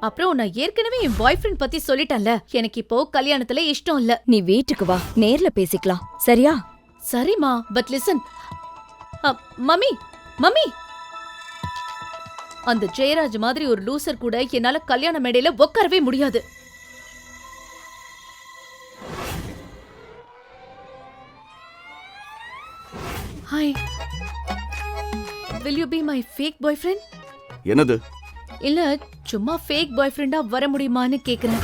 அப்புறம் நான் ஏற்கனவே என் பாய் ஃப்ரெண்ட் பத்தி சொல்லிட்டேன்ல. எனக்கு இப்போ கல்யாணத்துல இஷ்டம் இல்ல. நீ வீட்டுக்கு வா, நேர்ல பேசிக்கலாம், சரியா? சரிமா, பட் லிசன். மம்மி மம்மி, அந்த ஜெயராஜ் மாதிரி ஒரு லூசர் கூட என்னால கல்யாண மேடையில உட்காரவே முடியாது. Hi, will you be my fake boyfriend? என்னது? இல்ல, சும்மா ஃபேக் பாய் ஃப்ரெண்டா வர முடியுமான்னு கேக்குறேன்.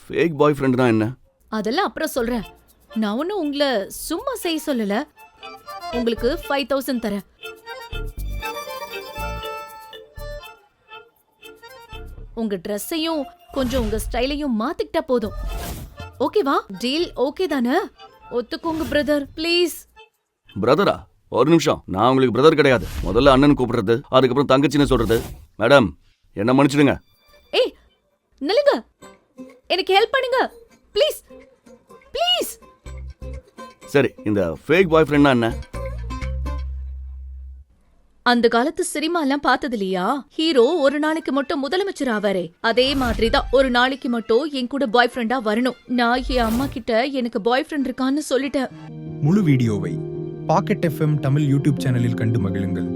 ஃபேக் பாய் ஃப்ரெண்ட்னா என்ன? அதெல்லாம் அப்புறம் சொல்றேன். நான் ஒன்னும் உங்களை சும்மா செய்ய சொல்லல. உங்களுக்கு 5000 தரேன். உங்க ட்ரெஸ்ஸையும் கொஞ்சம் உங்க ஸ்டைலையும் மாத்திக்கிட்டா போதும். ஓகேவா? டீல் ஓகே தானே? ஒத்துக்கோங்க பிரதர், ப்ளீஸ். பிரதரா? ஒரு நிமிஷம், நான் உங்களுக்கு பிரதர் கிடையாது. முதல்ல அண்ணன் கூப்பிடுறது, அதுக்கப்புறம் தங்கச்சின்னு சொல்றது. மேடம், என்ன மன்னிச்சிடுங்க. ஏய் நில்லுங்க, எனக்கு ஹெல்ப் பண்ணுங்க ப்ளீஸ் ப்ளீஸ். சரி, இந்த ஃபேக் பாய் ஃப்ரெண்ட்னா என்ன? அந்த காலத்து சினிமா எல்லாம் பார்த்தது இல்லையா? ஹீரோ ஒரு நாளைக்கு மட்டும் முதலமைச்சர் ஆவாரே, அதே மாதிரிதான் ஒரு நாளைக்கு மட்டும் என் கூட பாய் ஃப்ரெண்டா வரணும். நான் என் அம்மா கிட்ட எனக்கு பாய் ஃப்ரெண்ட் இருக்கான்னு சொல்லிட்டேன். முழு வீடியோவை பாக்கெட் FM தமிழ் யூடியூப் சேனலில் கண்டு மகிழுங்கள்.